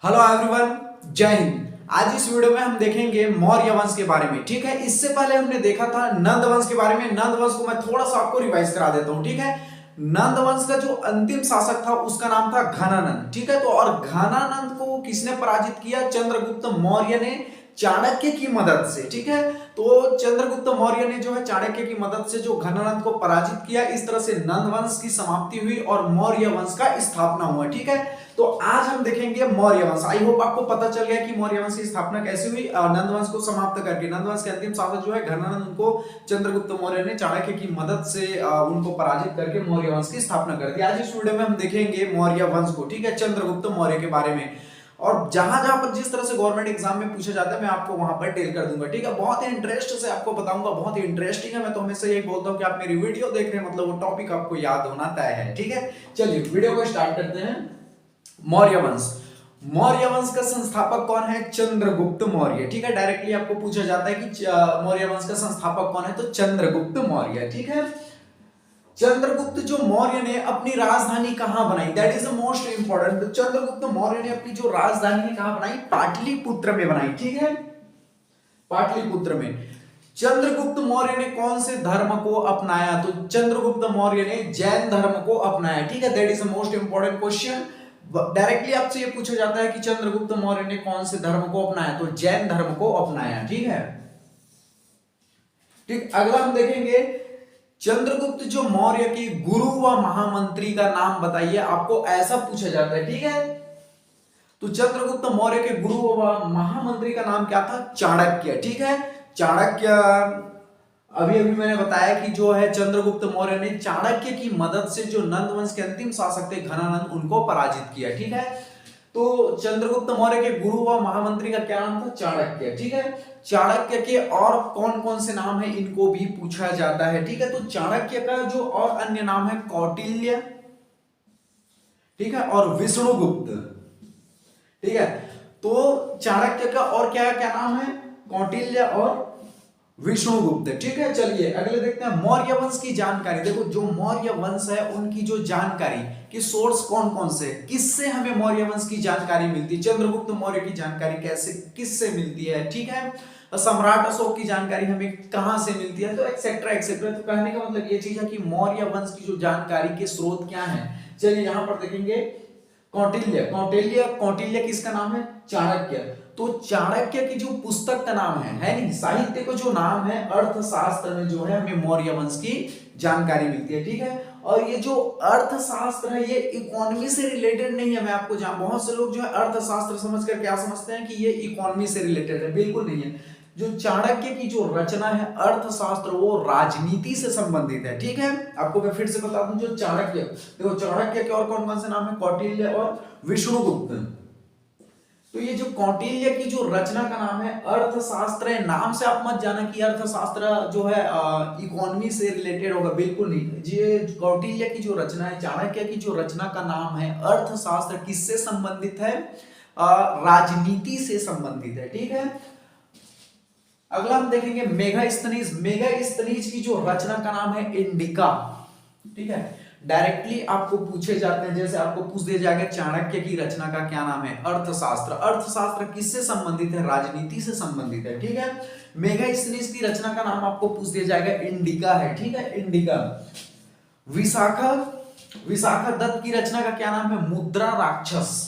Hello everyone, जय हिंद। आज इस वीडियो में हम देखेंगे मौर्य वंश के बारे में। ठीक है, इससे पहले हमने देखा था नंद वंश के बारे में। नंद वंश को मैं थोड़ा सा आपको रिवाइज करा देता हूं। ठीक है, नंद वंश का जो अंतिम शासक था उसका नाम था घनानंद। ठीक है, तो और घनानंद को किसने पराजित किया? चंद्रगुप्त मौर्य ने, चाणक्य की मदद से। ठीक है, तो चंद्रगुप्त मौर्य ने जो है चाणक्य की मदद से जो घनानंद को पराजित किया। इस तरह से नंद वंश की समाप्ति हुई और मौर्य वंश का स्थापना हुआ। ठीक है, तो आज हम देखेंगे मौर्य वंश। आई होप आपको पता चल गया कि मौर्य वंश की स्थापना कैसे हुई। नंद वंश को समाप्त करके नंद वंश के अंतिम शासक जो है घनानंद, उनको चंद्रगुप्त मौर्य ने चाणक्य की मदद से उनको पराजित करके मौर्य वंश की स्थापना कर दी। आज इस वीडियो में हम देखेंगे मौर्य वंश को। ठीक है, चंद्रगुप्त मौर्य के बारे में। और जहां जहां पर जिस तरह से गवर्नमेंट एग्जाम में पूछा जाता है मैं आपको वहां पर टेल कर दूंगा। ठीक है, बहुत ही इंटरेस्ट से आपको बताऊंगा, बहुत ही इंटरेस्टिंग है। मैं तो हमेशा यही बोलता हूं कि आप मेरी वीडियो देख रहे हैं मतलब वो टॉपिक आपको याद होना तय है। ठीक है, चलिए वीडियो को स्टार्ट करते हैं। मौर्य वंश। मौर्य वंश का संस्थापक कौन है? चंद्रगुप्त मौर्य। ठीक है, डायरेक्टली आपको पूछा जाता है कि मौर्य वंश का संस्थापक कौन है, तो चंद्रगुप्त मौर्य। ठीक है, चंद्रगुप्त जो मौर्य ने अपनी राजधानी कहां बनाई, that is the most important. Chandragupta Maurya ने अपनी जो राजधानी कहां बनाई? पाटलिपुत्र में बनाई। ठीक है, पाटलिपुत्र में। चंद्रगुप्त मौर्य ने कौन से धर्म को अपनाया? तो चंद्रगुप्त मौर्य ने जैन धर्म को अपनाया। ठीक है, that is the most important question. Directly आपसे ये पूछा जाता है कि चंद्रगुप्त मौर्य ने कौन से धर्म को अपनाया, तो जैन धर्म को अपनाया। ठीक है, ठीक। अगला हम देखेंगे चंद्रगुप्त जो मौर्य की गुरु व महामंत्री का नाम बताइए, आपको ऐसा पूछा जाता है। ठीक है, तो चंद्रगुप्त मौर्य के गुरु व महामंत्री का नाम क्या था? चाणक्य। ठीक है, चाणक्य। अभी अभी मैंने बताया कि जो है चंद्रगुप्त मौर्य ने चाणक्य की मदद से जो नंद वंश के अंतिम शासक थे घनानंद, उनको पराजित किया। ठीक है, तो चंद्रगुप्त मौर्य के गुरु व महामंत्री का क्या नाम था? चाणक्य। ठीक है, चाणक्य के और कौन कौन से नाम है इनको भी पूछा जाता है। ठीक है, तो चाणक्य का जो और अन्य नाम है कौटिल्य, ठीक है, और विष्णुगुप्त। ठीक है, तो चाणक्य का और क्या क्या नाम है? कौटिल्य और विष्णुगुप्त। ठीक है, चलिए अगले देखते हैं मौर्य वंश की जानकारी। देखो जो मौर्य वंश है उनकी जो जानकारी की सोर्स कौन कौन से, किससे हमें मौर्य वंश की जानकारी मिलती है? चंद्रगुप्त मौर्य की जानकारी कैसे, किससे मिलती है? ठीक है, सम्राट अशोक की जानकारी हमें कहां से मिलती है, तो एक्सेट्रा एक्सेट्रा। तो कहने का मतलब ये चीज है कि मौर्य वंश की जो जानकारी के स्रोत क्या है। चलिए यहां पर देखेंगे कौटिल्य। कौटिल्य, कौटिल्य किसका नाम है? चाणक्य। तो चाणक्य की जो पुस्तक का नाम है नहीं, साहित्य को जो नाम है, अर्थशास्त्र में जो है हमें मौर्य वंश की जानकारी मिलती है। ठीक है, और ये जो अर्थशास्त्र है ये इकोनॉमी से रिलेटेड नहीं है। मैं आपको बहुत से लोग जो है अर्थशास्त्र समझकर क्या समझते हैं कि ये इकोनॉमी से रिलेटेड है, बिल्कुल नहीं है। जो चाणक्य की जो रचना है अर्थशास्त्र, वो राजनीति से संबंधित है। ठीक है, आपको मैं फिर से बता दूं, जो चाणक्य, देखो चाणक्य के और कौन कौन से नाम है? कौटिल्य और विष्णुगुप्त। तो ये जो कौटिल्य की जो रचना का नाम है अर्थशास्त्र है। नाम से आप मत जाना कि अर्थशास्त्र जो है इकोनॉमी से रिलेटेड होगा, बिल्कुल नहीं। ये कौटिल्य की जो रचना है, चाणक्य की जो रचना का नाम है अर्थशास्त्र, किससे संबंधित है? राजनीति से संबंधित है। ठीक है, अगला हम देखेंगे मेगास्थनीज। मेगास्थनीज की जो रचना का नाम है इंडिका। ठीक है, डायरेक्टली आपको पूछे जाते हैं, जैसे आपको पूछ दिया जाएगा चाणक्य की रचना का क्या नाम है? अर्थशास्त्र। अर्थशास्त्र किससे संबंधित है? राजनीति से संबंधित है। ठीक है, मेगास्थनीज की रचना का नाम आपको पूछ दिया जाएगा इंडिका है। ठीक है, इंडिका। विशाखा, विशाखा दत्त की रचना का क्या नाम है? मुद्रा राक्षस।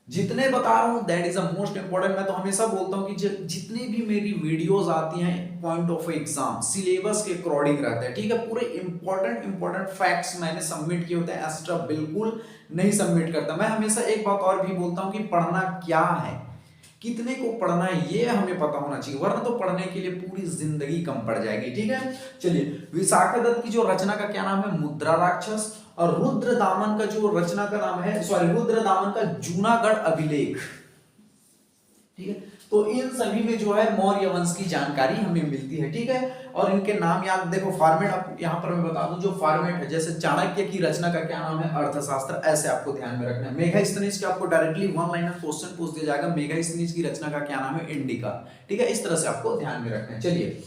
जितने बता रहा हूं that is the most important. मैं तो हमेशा बोलता हूं कि जितनी भी मेरी वीडियोस आती हैं पॉइंट ऑफ एग्जाम सिलेबस के अकॉर्डिंग रहता है। ठीक है, पूरे इंपॉर्टेंट फैक्ट्स मैंने सबमिट किए होते हैं, एक्स्ट्रा बिल्कुल नहीं सबमिट करता। मैं हमेशा एक बात और भी बोलता हूं कि पढ़ना क्या है, कितने को पढ़ना है, ये हमें पता होना चाहिए, वरना तो पढ़ने के लिए पूरी जिंदगी कम पड़ जाएगी। ठीक है, चलिए विशाखा दत्त की जो रचना का क्या नाम है? मुद्रा राक्षस। और रुद्र दामन का जो रचना का नाम है, सॉरी, रुद्र दामन का जूनागढ़ अभिलेख। ठीक है, तो इन सभी में जो है मौर्य वंश की जानकारी हमें मिलती है। ठीक है, और इनके नाम याद, देखो फॉर्मेट आप यहां पर मैं बता दूं, जो फॉर्मेट है, जैसे चाणक्य की रचना का क्या नाम है? अर्थशास्त्र, ऐसे आपको ध्यान में रखना है। मेगास्थनीज का आपको डायरेक्टली वन लाइनर क्वेश्चन पूछ दिया जाएगा, मेगास्थनीज की रचना का क्या नाम है? इंडिका। ठीक है, इस तरह से आपको ध्यान में रखना है। चलिए,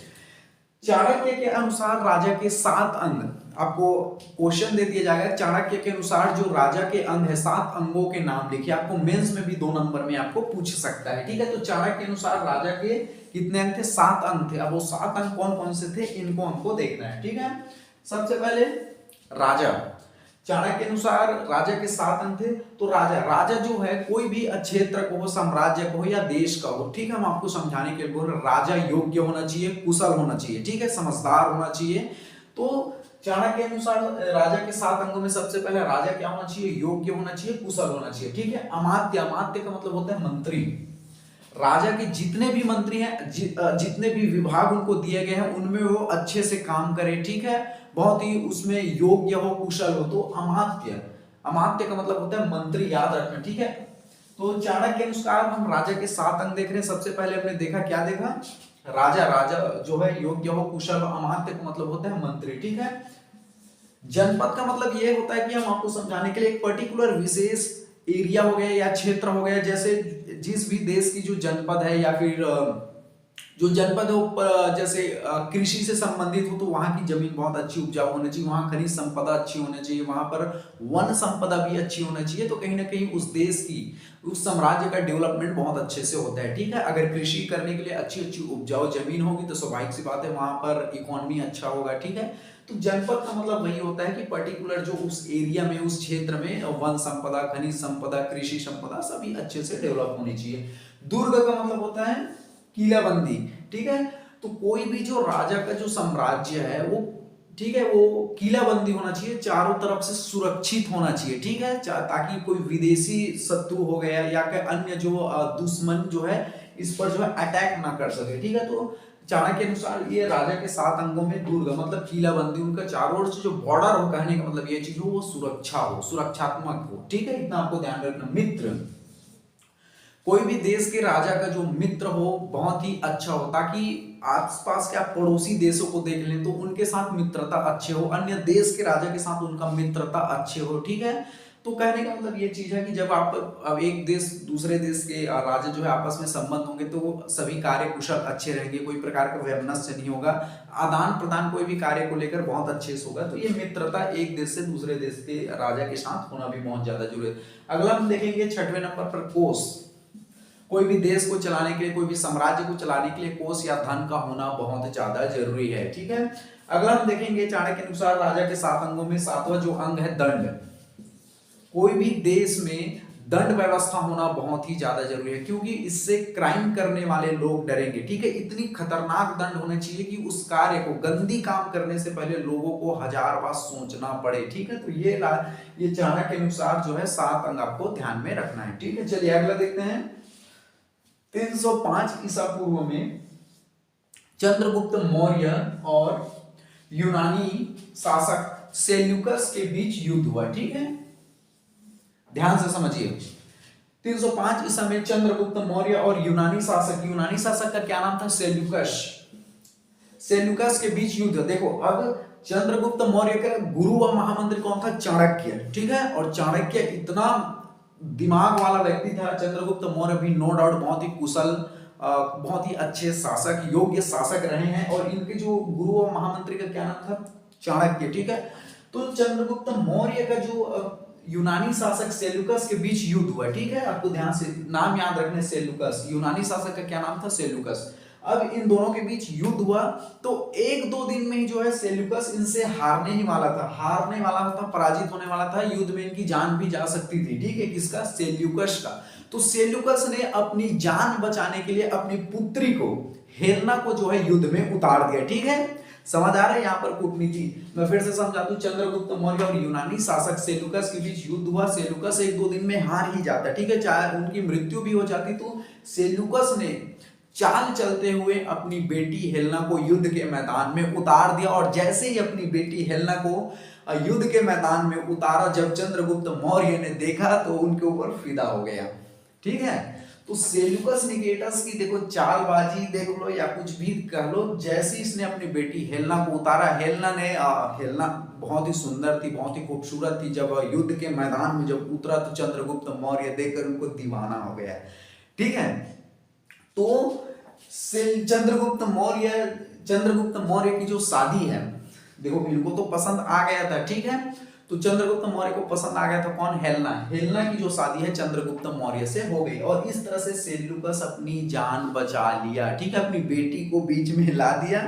चाणक्य के अनुसार राजा के 7 अंग, आपको क्वेश्चन दे दिया जाएगा, चाणक्य के अनुसार जो राजा के अंग है 7 अंगों के नाम लिखिए। आपको मेंस में भी 2 नंबर में आपको पूछ सकता है, ठीक है। तो चाणक्य के अनुसार राजा के कितने अंग थे? 7 अंग थे। अब वो 7 अंग कौन कौन से थे, इनको हमको देखना है, ठीक है। सबसे पहले राजा, चाणक्य के अनुसार राजा के 7 अंग थे। तो राजा, राजा जो है कोई भी क्षेत्र को हो, साम्राज्य को हो या देश का हो, ठीक है, हम आपको समझाने के लिए बोल रहे, राजा योग्य होना चाहिए, कुशल होना चाहिए, ठीक है, समझदार होना चाहिए। तो चाणक्य के अनुसार राजा के 7 अंगों में सबसे पहले राजा क्या होना चाहिए? योग्य होना चाहिए, कुशल होना चाहिए, ठीक है। अमात्य, अमात्य का मतलब होता है मंत्री। राजा के जितने भी मंत्री हैं, जितने भी विभाग उनको दिए गए हैं, उनमें वो अच्छे से काम करे, ठीक है, बहुत ही उसमें योग्य हो, कुशल हो। तो अमात्य, अमात्य का मतलब होता है मंत्री, याद रखना, ठीक है। तो चाणक्य के अनुसार हम राजा के 7 अंग देख रहे हैं। सबसे पहले हमने देखा, क्या देखा? राजा, राजा जो है योग्य हो, कुशल हो। अमात्य का मतलब होता है मंत्री, ठीक है। जनपद का मतलब ये होता है कि हम आपको समझाने के लिए एक पर्टिकुलर विशेष एरिया हो गया या क्षेत्र हो गया, जैसे जिस भी देश की जो जनपद है या फिर जो जनपद है जैसे कृषि से संबंधित हो, तो वहां की जमीन बहुत अच्छी उपजाऊ होनी चाहिए, वहां खनिज संपदा अच्छी होनी चाहिए, वहां पर वन संपदा भी अच्छी होनी चाहिए। तो कहीं ना कहीं उस देश की, उस साम्राज्य का डेवलपमेंट बहुत अच्छे से होता है, ठीक है। अगर कृषि करने के लिए अच्छी अच्छी उपजाऊ जमीन होगी तो स्वाभाविक सी बात है वहां पर इकोनॉमी अच्छा होगा, ठीक है। तो जनपद का मतलब वही होता है कि पर्टिकुलर जो उस एरिया में, उस क्षेत्र में वन संपदा, खनिज संपदा, कृषि संपदा सभी अच्छे से डेवलप होनी चाहिए। दुर्ग का मतलब होता है किलाबंदी, ठीक है। तो कोई भी जो राजा का जो साम्राज्य है वो, ठीक है, वो किलाबंदी होना चाहिए, चारों तरफ से सुरक्षित होना चाहिए, ठीक है, ताकि कोई विदेशी शत्रु हो गया या अन्य जो दुश्मन जो है इस पर जो है अटैक ना कर सके, ठीक है। तो चाणक्य के अनुसार ये राजा के 7 अंगों में दुर्ग मतलब किलाबंदी, उनका चारों ओर से जो बॉर्डर हो, कहने का मतलब ये चीज हो, वो सुरक्षा हो, सुरक्षात्मक हो, ठीक है, इतना आपको ध्यान रखना। मित्र, कोई भी देश के राजा का जो मित्र हो बहुत ही अच्छा हो, ताकि आसपास के आप पड़ोसी देशों को देख लें तो उनके साथ मित्रता अच्छे हो, अन्य देश के राजा के साथ उनका मित्रता अच्छे हो, ठीक है। तो कहने का मतलब ये चीज है कि जब आप अब एक देश दूसरे देश के राजा जो है आपस में संबंध होंगे तो सभी कार्य कुशल अच्छे रहेंगे, कोई प्रकार का वैमनस्य नहीं होगा, आदान प्रदान कोई भी कार्य को लेकर बहुत अच्छे से होगा। तो ये मित्रता एक देश से दूसरे देश के राजा के साथ होना भी बहुत ज्यादा जरूरी है। अगला हम देखेंगे 6वें नंबर पर कोष। कोई भी देश को चलाने के लिए, कोई भी साम्राज्य को चलाने के लिए कोष या धन का होना बहुत ज्यादा जरूरी है, ठीक है। अगला हम देखेंगे चाणक्य के अनुसार राजा के 7 अंगों में 7वां जो अंग है दंड। कोई भी देश में दंड व्यवस्था होना बहुत ही ज्यादा जरूरी है, क्योंकि इससे क्राइम करने वाले लोग डरेंगे, ठीक है। इतनी खतरनाक दंड होने चाहिए कि उस कार्य को, गंदी काम करने से पहले लोगों को 1000 बार सोचना पड़े, ठीक है। तो ये चाणक्य के अनुसार जो है 7 अंग आपको ध्यान में रखना है, ठीक है। चलिए अगला देखते हैं। 305 ईसा पूर्व में चंद्रगुप्त मौर्य और यूनानी शासक सेल्यूकस के बीच युद्ध हुआ, ठीक है, ध्यान से समझिए। 305 ईसा में चंद्रगुप्त मौर्य और यूनानी शासक का क्या नाम था? सेल्यूकस। सेल्यूकस के बीच युद्ध। देखो, अब चंद्रगुप्त मौर्य का गुरु व महामंत्री कौन था? चाणक्य, ठीक है। और चाणक्य इतना दिमाग वाला व्यक्ति था, चंद्रगुप्त मौर्य भी नो डाउट बहुत ही कुशल, बहुत ही अच्छे शासक, योग्य शासक रहे हैं। और इनके जो गुरु और महामंत्री का क्या नाम था? चाणक्य, ठीक है। तो चंद्रगुप्त मौर्य का जो यूनानी शासक सेल्यूकस के बीच युद्ध हुआ, ठीक है, आपको ध्यान से नाम याद रखने, सेल्यूकस, यूनानी शासक का क्या नाम था? सेल्यूकस। अब इन दोनों के बीच युद्ध हुआ तो 1-2 दिन में ही जो है सेल्यूकस इनसे हारने ही वाला था, पराजित होने वाला था, युद्ध में इनकी जान भी जा सकती थी, ठीक है। किसका? सेल्यूकस का। तो सेल्यूकस ने अपनी जान बचाने के लिए अपनी पुत्री को, हेलेना को जो है युद्ध में उतार दिया, ठीक है। समझ आ रहा है यहाँ पर कूटनीति? मैं फिर से समझा दूं, चंद्रगुप्त मौर्य और यूनानी शासक सेल्यूकस के बीच युद्ध हुआ, सेल्यूकस 1-2 दिन में हार ही जाता, ठीक है, चाहे उनकी मृत्यु भी हो जाती। तो सेल्यूकस ने चाल चलते हुए अपनी बेटी हेलेना को युद्ध के मैदान में उतार दिया, और जैसे ही अपनी बेटी हेलेना को युद्ध के मैदान में उतारा, जब चंद्रगुप्त मौर्य ने देखा तो उनके ऊपर फिदा हो गया, ठीक है। तो सेल्यूकस निकेटस की देखो चालबाजी देख लो या कुछ भी कह लो, जैसे इसने अपनी बेटी हेलेना को उतारा, हेलेना बहुत ही सुंदर थी, बहुत ही खूबसूरत थी। जब युद्ध के मैदान में जब उतरा तो चंद्रगुप्त मौर्य देखकर उनको दीवाना हो गया, ठीक है। तो चंद्रगुप्त मौर्य की जो शादी है देखो इनको तो पसंद आ गया था, ठीक है। तो चंद्रगुप्त मौर्य को पसंद आ गया था कौन, हेलेना। हेलेना की जो शादी है चंद्रगुप्त मौर्य से हो गई, और इस तरह से सेल्यूकस अपनी जान बचा लिया, ठीक है। अपनी बेटी को बीच में ला दिया,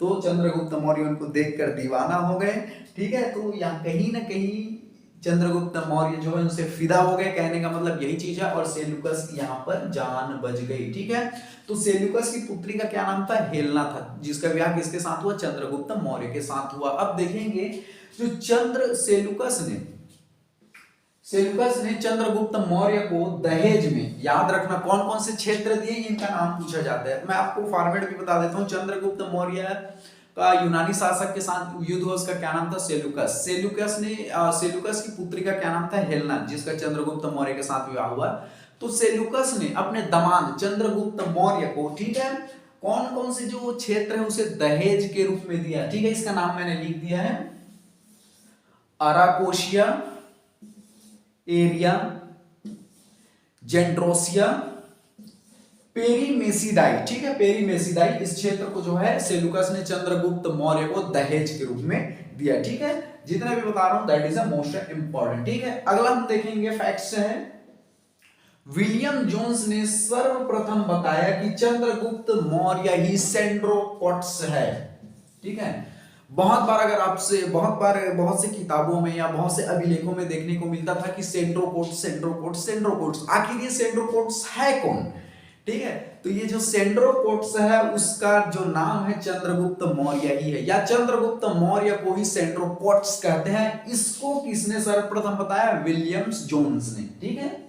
तो चंद्रगुप्त मौर्य उनको देखकर दीवाना हो गए, ठीक है। तो यहाँ कहीं ना कहीं चंद्रगुप्त मौर्य जो है उनसे फिदा हो गए, कहने का मतलब यही चीज है, और सेल्यूकस की यहाँ पर जान बच गई, ठीक है। तो सेल्यूकस की पुत्री का क्या नाम था, हेलेना था, जिसका विवाह किसके साथ हुआ, चंद्रगुप्त मौर्य के साथ हुआ। अब देखेंगे जो सेल्यूकस ने चंद्रगुप्त मौर्य को दहेज में, याद रखना कौन कौन से क्षेत्र दिए इनका नाम पूछा जाता है। मैं आपको फॉर्मेट भी बता देता हूं, चंद्रगुप्त मौर्य का यूनानी शासक के साथ युद्ध हुआ, उसका क्या नाम था, सेल्यूकस। सेल्यूकस की पुत्री का क्या नाम था, हेलेना, जिसका चंद्रगुप्त मौर्य के साथ विवाह हुआ। तो सेल्यूकस ने अपने दामाद चंद्रगुप्त मौर्य को, ठीक है, कौन कौन से जो क्षेत्र है उसे दहेज के रूप में दिया, ठीक है। इसका नाम मैंने लिख दिया है, अराकोशिया, एरिया, जेंड्रोसिया, पेरीमेसिडाई, ठीक है, पेरीमेसिडाई। इस क्षेत्र को जो है सेल्यूकस ने चंद्रगुप्त मौर्य को दहेज के रूप में दिया, ठीक है। जितना भी बता रहा हूं that is a most important, ठीक है। अगला हम देखेंगे फैक्ट्स है, विलियम जोन्स ने सर्वप्रथम बताया कि चंद्रगुप्त मौर्य ही सेंड्रोकोट्स है, ठीक है। बहुत बार अगर आपसे बहुत से किताबों में या बहुत से अभिलेखों में देखने को मिलता था कि सेंड्रोकोट्स, आखिर ये सेंड्रोकोट्स है कौन, ठीक है। तो ये जो सेंड्रोकोट्स है उसका जो नाम है चंद्रगुप्त मौर्य ही है, या चंद्रगुप्त मौर्य को ही सेंड्रोकोट्स कहते हैं। इसको किसने सर्वप्रथम बताया, विलियम्स जोन्स ने, ठीक है।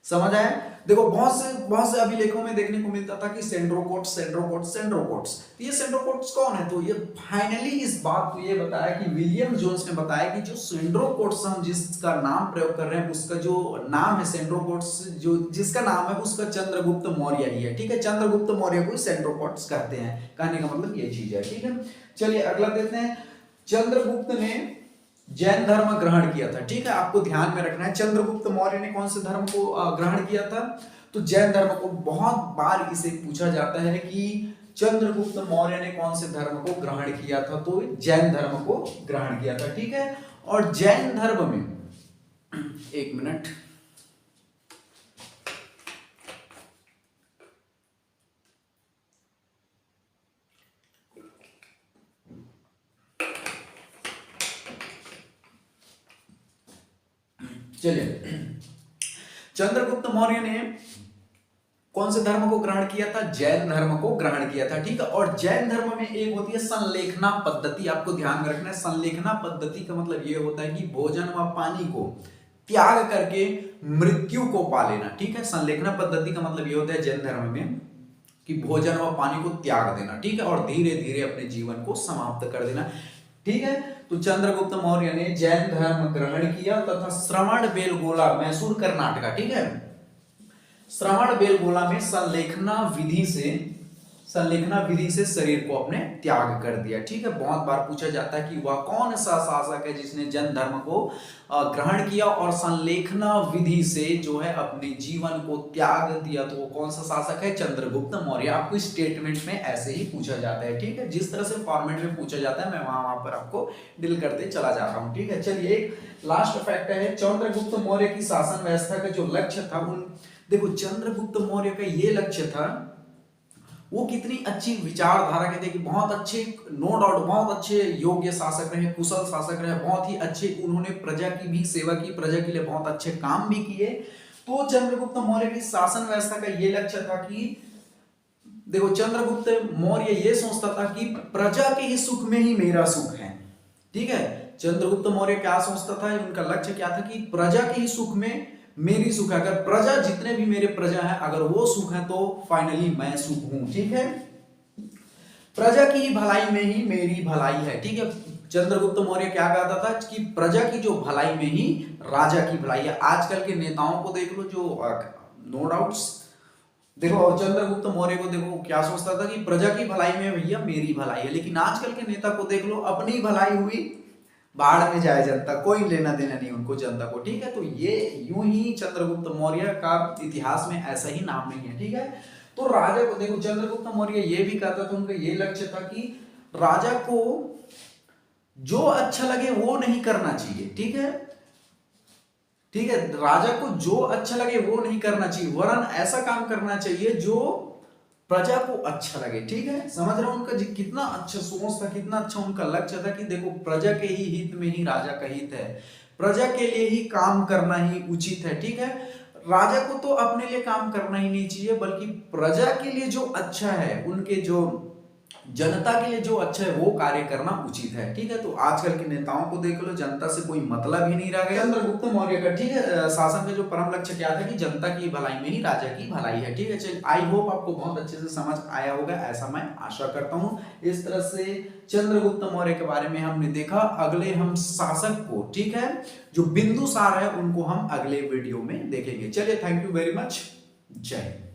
समझ आया। देखो बहुत से अभिलेखों में देखने को मिलता था कि सेंड्रोकोट्स। तो ये सेंड्रोकोट्स कौन है, तो ये फाइनली इस बात को ये बताया कि विलियम जोन्स ने बताया कि जो सेंड्रोकोट्स हम जिसका नाम प्रयोग कर रहे हैं उसका जो नाम है सेंड्रोकोट्स, जो जिसका नाम है उसका चंद्रगुप्त मौर्य ही है, ठीक है। चंद्रगुप्त मौर्य को सेंड्रोकोट्स कहते हैं, कहने का मतलब ये चीज है, ठीक है। चलिए अगला देखते हैं, चंद्रगुप्त ने जैन धर्म ग्रहण किया था, ठीक है। आपको ध्यान में रखना है चंद्रगुप्त मौर्य ने कौन से धर्म को ग्रहण किया था, तो जैन धर्म को। बहुत बार इसे पूछा जाता है कि चंद्रगुप्त मौर्य ने कौन से धर्म को ग्रहण किया था, तो जैन धर्म को ग्रहण किया था, ठीक है। और जैन धर्म में, एक मिनट, चलिए, चंद्रगुप्त मौर्य ने कौन से धर्म को ग्रहण किया था, जैन धर्म को ग्रहण किया था, ठीक है। और जैन धर्म में एक होती है संलेखना पद्धति, आपको ध्यान में रखना है। संलेखना पद्धति का मतलब यह होता है कि भोजन व पानी को त्याग करके मृत्यु को पा लेना, ठीक है। संलेखना पद्धति का मतलब यह होता है जैन धर्म में कि भोजन व पानी को त्याग देना, ठीक है, और धीरे धीरे अपने जीवन को समाप्त कर देना, ठीक है। तो चंद्रगुप्त मौर्य ने जैन धर्म ग्रहण किया तथा श्रवण बेलगोला, मैसूर कर्नाटका, ठीक है, श्रवण बेलगोला में संलेखना विधि से शरीर को अपने त्याग कर दिया, ठीक है। बहुत बार पूछा जाता है कि वह कौन सा शासक है जिसने जैन धर्म को ग्रहण किया और संलेखना विधि से जो है अपने जीवन को त्याग दिया, तो वो कौन सा शासक है, चंद्रगुप्त मौर्य। आपको स्टेटमेंट में ऐसे ही पूछा जाता है, ठीक है। जिस तरह से फॉर्मेट में पूछा जाता है मैं वहां पर आपको डील करते चला जा रहा हूं, ठीक है। चलिए एक लास्ट फैक्ट है, चंद्रगुप्त मौर्य की शासन व्यवस्था का जो लक्ष्य था, देखो चंद्रगुप्त मौर्य का ये लक्ष्य था, वो कितनी अच्छी विचारधारा के थे कि बहुत अच्छे, नो डाउट बहुत अच्छे योग्य शासक रहे, कुशल शासक रहे, बहुत ही अच्छे, उन्होंने प्रजा की भी सेवा की, प्रजा के लिए बहुत अच्छे काम भी किए। तो चंद्रगुप्त मौर्य की शासन व्यवस्था का ये लक्ष्य था कि देखो चंद्रगुप्त मौर्य ये सोचता था कि प्रजा के ही सुख में ही मेरा सुख है, ठीक है। चंद्रगुप्त मौर्य क्या सोचता था, उनका लक्ष्य क्या था कि प्रजा के ही सुख में मेरी सुख है, अगर प्रजा जितने भी मेरे प्रजा है अगर वो सुख है तो फाइनली मैं सुख हूं, ठीक है। प्रजा की भलाई में ही मेरी भलाई है, ठीक है। चंद्रगुप्त मौर्य क्या कहता था कि प्रजा की जो भलाई में ही राजा की भलाई है। आजकल के नेताओं को देख लो, जो नो डाउट्स देखो, चंद्रगुप्त मौर्य को देखो क्या सोचता था कि प्रजा की भलाई में भैया मेरी भलाई है, लेकिन आजकल के नेता को देख लो, अपनी भलाई हुई बाढ़ में जाए जनता, कोई लेना देना नहीं उनको जनता को, ठीक है। तो ये यूं ही चंद्रगुप्त मौर्य का इतिहास में ऐसा ही नाम नहीं है, ठीक है। तो राजा को देखो, चंद्रगुप्त मौर्य ये भी कहता था, उनका ये लक्ष्य था कि राजा को जो अच्छा लगे वो नहीं करना चाहिए, ठीक है। ठीक है, राजा को जो अच्छा लगे वो नहीं करना चाहिए, वरन ऐसा काम करना चाहिए जो प्रजा को अच्छा लगे, ठीक है। समझ रहे हो उनका कितना अच्छा सोच था, कितना अच्छा उनका लक्ष्य था कि देखो प्रजा के ही हित में ही राजा का हित है, प्रजा के लिए ही काम करना ही उचित है, ठीक है। राजा को तो अपने लिए काम करना ही नहीं चाहिए, बल्कि प्रजा के लिए जो अच्छा है, उनके जो जनता के लिए जो अच्छा है वो कार्य करना उचित है, ठीक है। तो आजकल के नेताओं को देख लो, जनता से कोई मतलब ही नहीं रह गया। चंद्रगुप्त मौर्य का, ठीक है, शासन का जो परम लक्ष्य क्या था कि जनता की भलाई में ही राजा की भलाई है, ठीक है। चलिए, आई होप आपको बहुत अच्छे से समझ आया होगा, ऐसा मैं आशा करता हूं। इस तरह से चंद्रगुप्त मौर्य के बारे में हमने देखा। अगले हम शासक को, ठीक है, जो बिंदुसार है, उनको हम अगले वीडियो में देखेंगे। चलिए, थैंक यू वेरी मच, जय हिंद।